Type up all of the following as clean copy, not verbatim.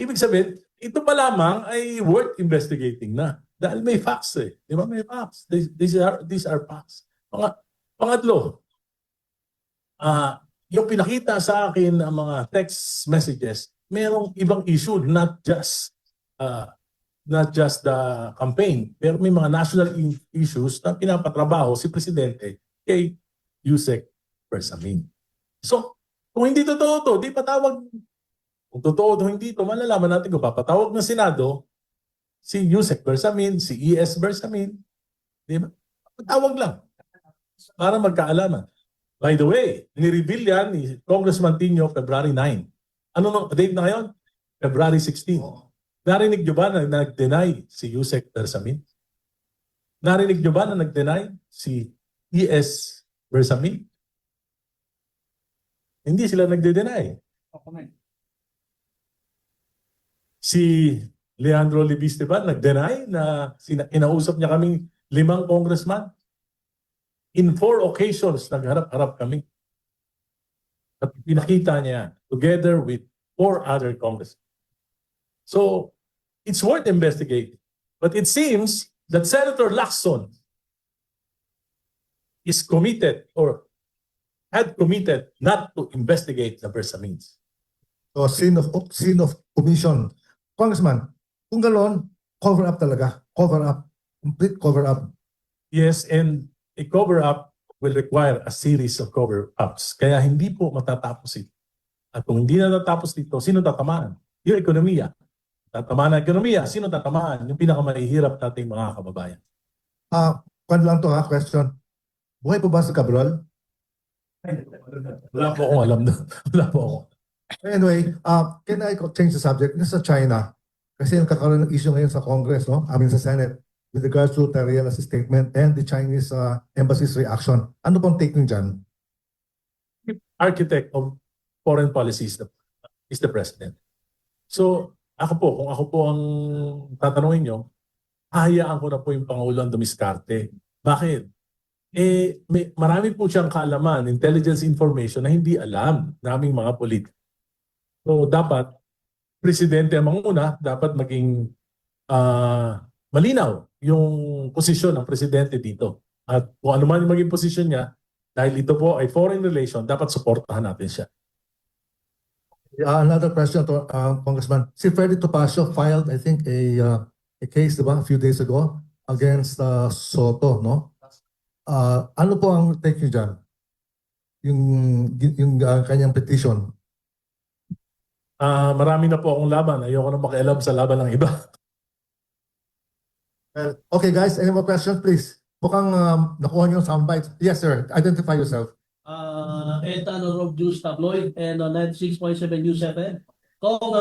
ibig sabihin, ito pa lamang ay worth investigating na. Dahil may facts eh. Di ba? May facts. These are facts. Pangatlo, yung pinakita sa akin ang mga text messages, merong ibang issue, not just the campaign, pero may mga national issues na pinapatrabaho si Presidente kay Yusek Bersamin. So, kung hindi totoo to, di patawag. Kung totoo to, hindi to, malalaman natin kung papatawag ng Senado si Yusek Bersamin, si E.S. Bersamin, di ba? Patawag lang para magkaalaman. By the way, ni-reveal yan ni Congressman Tino February 9. Ano nung date na ngayon? February 16. Narinig nyo ba na nag-deny si Yusek Bersamin? Narinig nyo ba na nag-deny si E.S. Bersamin? Hindi sila nagde-deny. Si Leandro Libiste ba nag-deny na inausap niya kaming 5 congressman? In 4 occasions, nagharap-harap kami. At pinakita niya together with 4 other congressmen. So, it's worth investigating. But it seems that Senator Lacson is committed or had committed not to investigate the Bersamins. So, sin of omission. Congressman, kung gano'n, cover up talaga. Cover up. Complete cover up. Yes, and a cover-up will require a series of cover-ups. Kaya hindi po matatapos ito. At kung hindi na natapos dito, sino tatamaan? Yung ekonomiya. Tatamaan ang ekonomiya, sino tatamaan? Yung pinakamahihirap nating mga kababayan. Kwan lang to ha, question. Buhay po ba sa Cabral? Wala po akong alam doon. Wala po ako. Anyway, can I change the subject? This sa China. Kasi nagkakaroon ng issue ngayon sa Congress, no? I mean sa Senate, with regards to Tariela's statement and the Chinese embassy's reaction. Ano pong take nyo dyan? Architect of foreign policy is the president. So, kung ako po ang tatanungin nyo, hahayaan ko na po yung Pangulo ang dumiskarte. Bakit? Marami po siyang kaalaman, intelligence information na hindi alam naming mga politiko. So, dapat, presidente ang manguna, dapat maging malinaw yung posisyon ng presidente dito. At kung ano man yung maging posisyon niya, dahil ito po ay foreign relation, dapat suportahan natin siya. Another question to Congressman. Si Freddy Topacio filed, I think, a case, diba, a few days ago against Soto, no? Ano po ang take nyo dyan? Yung kanyang petition? Marami na po akong laban. Ayoko na makialam sa laban ng iba. Okay guys, any more questions please? Mukhang nakuha nyo yung soundbite. Yes sir, identify yourself. Ethan Rob Juice Tabloid and 96.7 News FM. Kung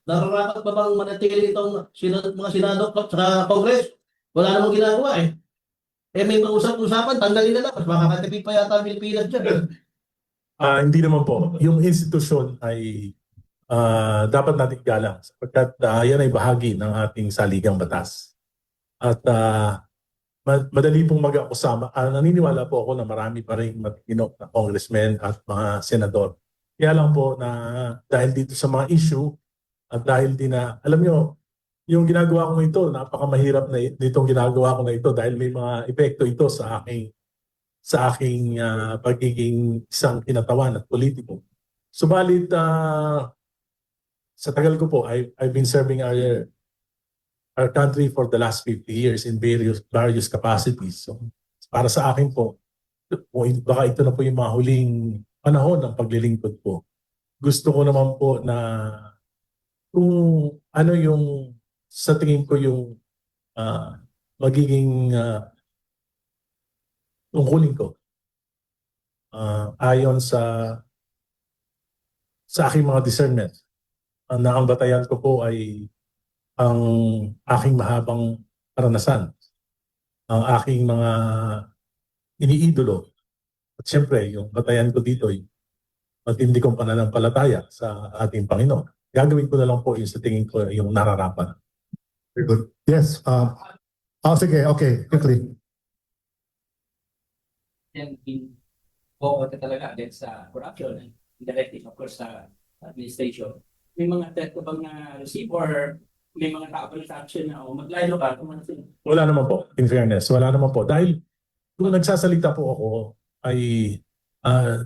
nararapat pa bang manatili itong mga Senado sa Congress, wala namang ginagawa eh. May pag-usap-usapan, tanggalin na lang. Mas makakatipid pa yata ang Pilipinas dyan. Hindi naman po. Yung institusyon ay dapat natin galang sapagkat yan ay bahagi ng ating saligang batas. At madali pong mag-akusama. Naniniwala po ako na marami pa rin matinok na congressmen at mga senador. Kaya lang po na dahil dito sa mga issue at dahil din na, alam nyo, yung ginagawa ko ito, napakamahirap na itong ginagawa ko na ito dahil may mga epekto ito sa aking pagiging isang kinatawan at politiko. Subalit, sa tagal ko po, I've been serving our country for the last 50 years in various capacities. So, para sa akin po, baka ito na po yung mga huling panahon ng paglilingkod po. Gusto ko naman po na kung ano yung sa tingin ko yung magiging tungkulin ko ayon sa aking mga discernment. Ang naambatayan ko po ay ang aking mahabang karanasan, ang aking mga iniidolo. At siyempre, yung batayan ko dito ay matindi kong pananampalataya sa ating Panginoon. Gagawin ko na lang po yung sa tingin ko yung nararapat. Very good. Yes. Sige, okay, quickly. And in talaga against corruption and directing, of course, sa administration. may mga threat ka bang na-receive or may mga tao ba sa action na o maglaylo ka kung ano sila? Wala naman po, in fairness, wala naman po. Dahil kung nagsasalita po ako, ay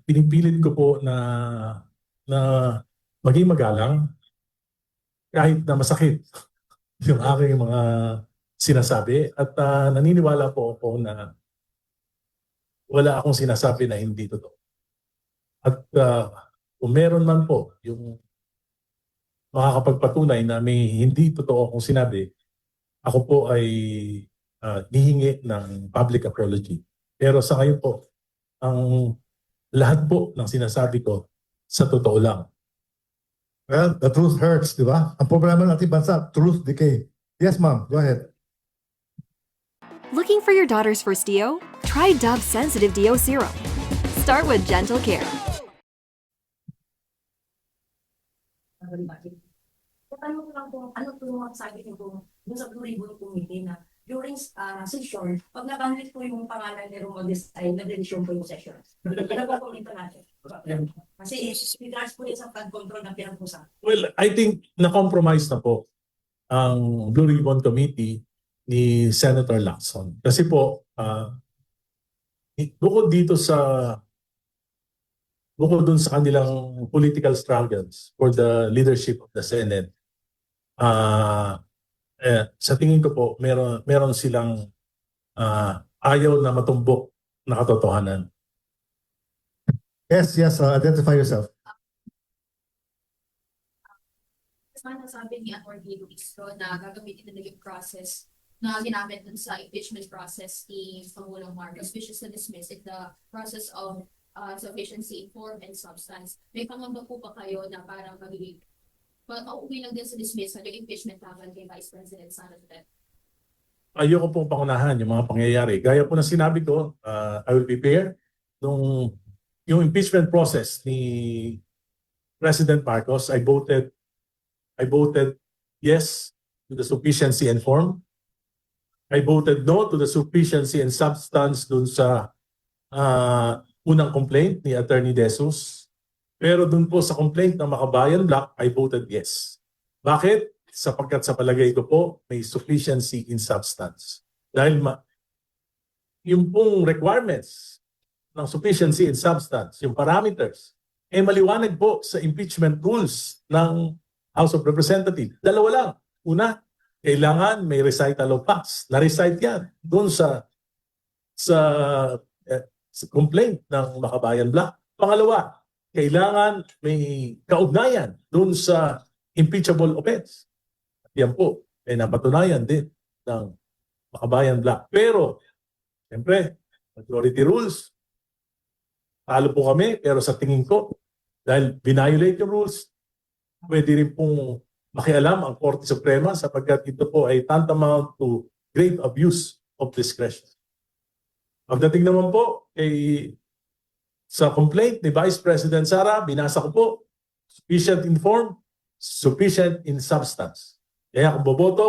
pinipilit ko po na maging magalang kahit na masakit yung aking mga sinasabi. At naniniwala po ako na wala akong sinasabi na hindi totoo. At kung meron man po yung makakapagpatunay na may hindi totoo akong sinabi, ako po ay hihingi ng public apology. Pero sa ngayon po, ang lahat po ng sinasabi ko sa totoo lang. Well, the truth hurts, di ba? Ang problema ng ating bansa, truth decay. Yes, ma'am. Go ahead. Looking for your daughter's first DO? Try Dove Sensitive DO Serum. Start with gentle care. Tanong ko lang kung ano po yung sabi niyo po dun sa Blue Ribbon Committee na during session, pag nabanggit po yung pangalan ni Romualdez ay nag-decision po yung session. Nagpakomento natin. Kasi regards po yung sa flood control na pinag-usapan. Well, I think na-compromise na po ang Blue Ribbon Committee ni Senator Lacson. Kasi po, bukod dun sa kanilang political struggles for the leadership of the Senate, sa tingin ko po, meron silang ayaw na matumbok na katotohanan. Yes, identify yourself. Sana sabi ni Atty. Luistro na gagamitin nila yung process na ginamit dun sa impeachment process ni Pangulong Marcos, which is to dismiss it, the process of sufficiency in form and substance. May pangamba po pa kayo na parang magiging mauwi lang din sa dismissal yung impeachment laban kay Vice President Sara Duterte. Ayoko pong pangunahan yung mga pangyayari. Gaya po na sinabi ko, I will prepare yung impeachment process ni President Marcos. I voted yes to the sufficiency and form. I voted no to the sufficiency and substance dun sa unang complaint ni Attorney De Jesus. Pero dun po sa complaint ng Makabayan Black, I voted yes. Bakit? Sapagkat sa palagay ko po, may sufficiency in substance. Dahil yung pong requirements ng sufficiency in substance, yung parameters, maliwanag po sa impeachment rules ng House of Representatives. Dalawa lang. Una, kailangan may recital of facts. Na-recite yan doon sa complaint ng Makabayan Black. Pangalawa, kailangan may kaugnayan doon sa impeachable offense. At yan po, ay napatunayan din ng Makabayan Black. Pero, siyempre, majority rules, talo po kami, pero sa tingin ko, dahil binayolate yung rules, pwede rin pong makialam ang Korte Suprema sapagkat ito po ay tantamount to grave abuse of discretion. Pagdating naman po sa complaint ni Vice President Sara, binasa ko po, sufficient in form, sufficient in substance. Kaya kung boboto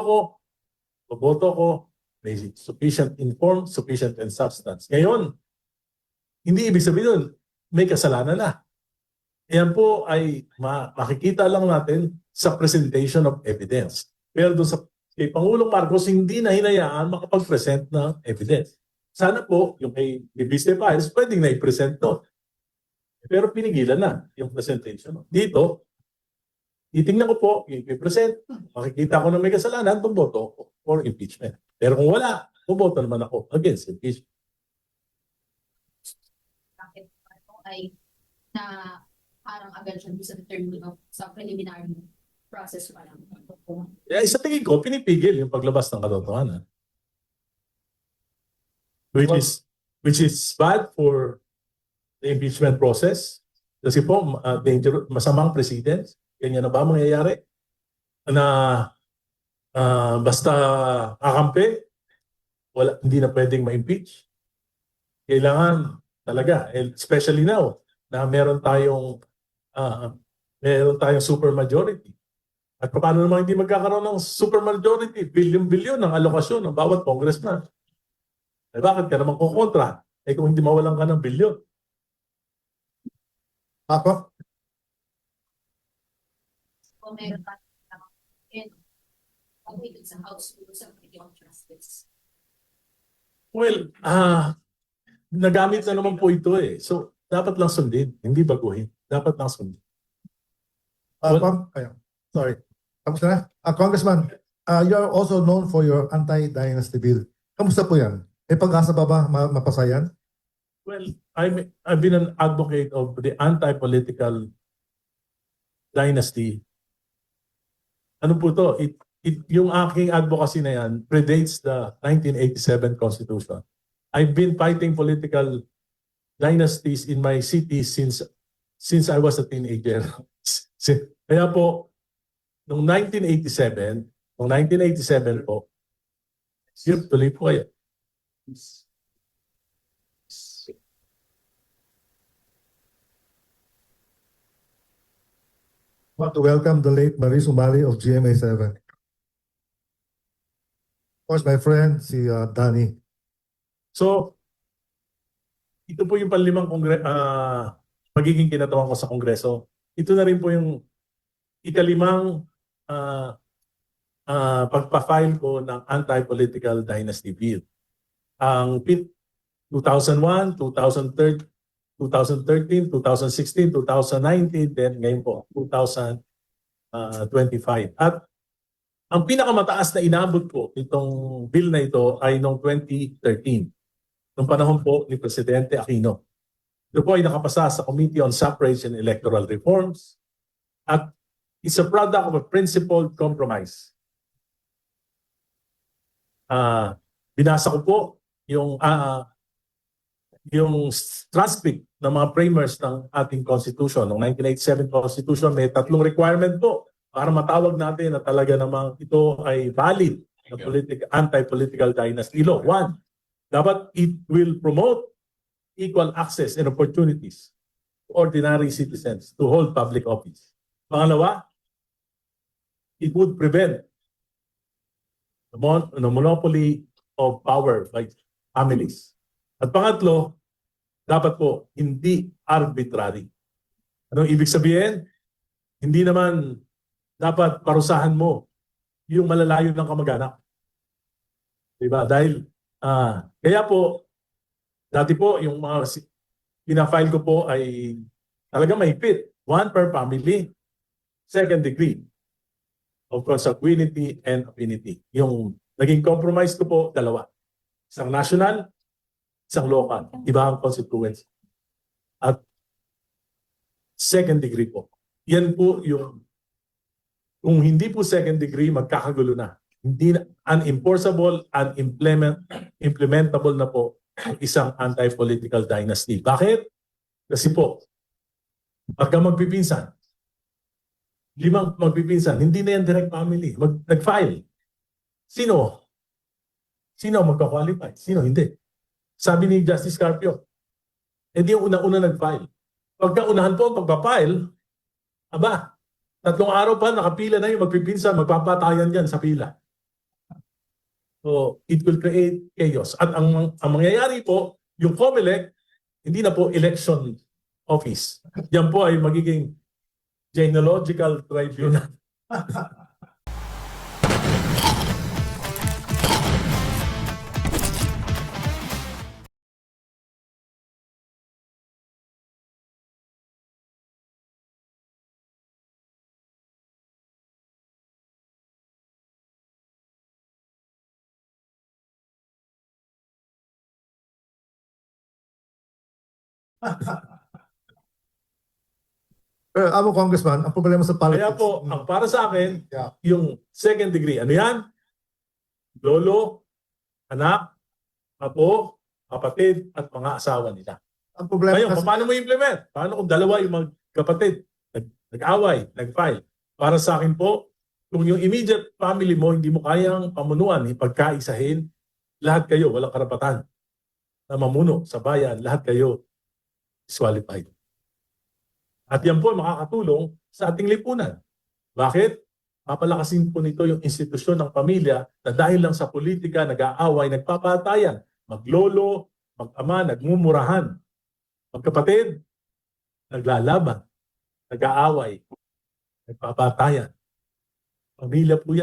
ko, may sufficient in form, sufficient in substance. Ngayon, hindi ibig sabihin nun, may kasalanan na. Yan po ay makikita lang natin sa presentation of evidence. Pero doon kay Pangulong Marcos, hindi na hinayaan makapag-present ng evidence. Sana po, yung kay Viste Files, pwedeng na-present doon. Pero pinigilan na yung presentation. Dito, titingnan ko po, i-present, makikita ko na may kasalanan, bumoto ko for impeachment. Pero kung wala, bumoto naman ako against impeachment. Bakit ay na parang agad siya sa determining of sa preliminary process pa lang. Sa tingin ko, pinipigil yung paglabas ng katotohanan. Which is bad for the impeachment process. Kasi po, masamang precedent. Ganyan na ba mangyayari? Na basta kakampi, hindi na pwedeng ma-impeach. Kailangan talaga, especially now, na meron tayong supermajority. At paano naman hindi magkakaroon ng supermajority? Bilyon-bilyon ng alokasyon ng bawat congressman. Eh bakit ka naman kukontra? Kung hindi mawalan ka ng bilyon. Ako? kung meron pa and pag-ibig sa House Rules of Justice. Well, nagamit na naman po ito eh. So, dapat lang sundin, hindi baguhin. Dapat lang sundin. Sorry. Tapos na? Congressman, you are also known for your anti-dynasty bill. Kamusta po yan? May pag-asa pa ba mapasa yan? Well, I've been an advocate of the anti-political dynasty. Ano po to? Yung aking advocacy na yan predates the 1987 Constitution. I've been fighting political dynasties in my city since I was a teenager. Kaya po, noong 1987 po, tuloy po kayo. I want to welcome the late Marie Sumali of GMA7. Of course, my friend, si Danny. So, ito po yung panlimang magiging kinatawan ko sa Kongreso. Ito na rin po yung ikalimang pagpa-file ko ng anti-political dynasty bill. Ang 2001, 2013, 2016, 2019, then ngayon po 2025. At ang pinakamataas na inabot ko itong bill na ito ay noong 2013. Noong panahon po ni Presidente Aquino. Ito po ay nakapasa sa Committee on Suffrage and Electoral Reforms at it's a product of a principled compromise. Binasa ko po yung transcript ng mga framers ng ating Constitution. Noong 1987 Constitution, may tatlong requirement po para matawag natin na talaga namang ito ay valid na anti-political dynasty law. One, dapat it will promote equal access and opportunities to ordinary citizens to hold public office. Pangalawa, it would prevent the monopoly of power by families. At pangatlo, dapat po hindi arbitrary. Anong ibig sabihin? Hindi naman dapat parusahan mo yung malalayo ng kamag-anak. Diba? Dahil, kaya po, dati po, yung mga pinafile ko po ay talaga mahigpit. One per family, second degree of consanguinity and affinity. Yung naging compromise ko po, dalawa. Isang national, isang local. Iba ang constituency. At second degree po. Yan po yung, kung hindi po second degree, magkakagulo na. Hindi na, unenforceable, unimplementable na po ang isang anti-political dynasty. Bakit? Kasi po, pagka magpipinsan, 5 magpipinsan, hindi na yan direct family. Nag-file. Sino magka-qualify? Sino hindi? Sabi ni Justice Carpio, hindi yung una-una nag-file. Pagka unahan po ang pagpa-file, 3 araw pa, nakapila na yung magpipinsan, magpapatayan yan sa pila. So, it will create chaos. At ang mangyayari po, yung COMELEC, hindi na po election office. Yan po ay magiging genealogical tribunal. Pero amo Congressman, ang problema sa politics. Kaya po, ang para sa akin, Yeah. yung second degree, ano yan? Lolo, anak, apo, kapatid, at mga asawa nila. Ang problema Ngayon, kasi, paano mo implement? Paano kung dalawa yung magkapatid, nag-away, nag-file? Para sa akin po, kung yung immediate family mo, hindi mo kayang pamunuan, ipagkaisahin, lahat kayo, walang karapatan na mamuno sa bayan, lahat kayo disqualified. At yan po makakatulong sa ating lipunan. Bakit? Papalakasin po nito yung institusyon ng pamilya na dahil lang sa politika, nag-aaway, nagpapatayan, maglolo, mag-ama, nagmumurahan. Magkapatid, naglalaban, nag-aaway, nagpapatayan. Pamilya po yan.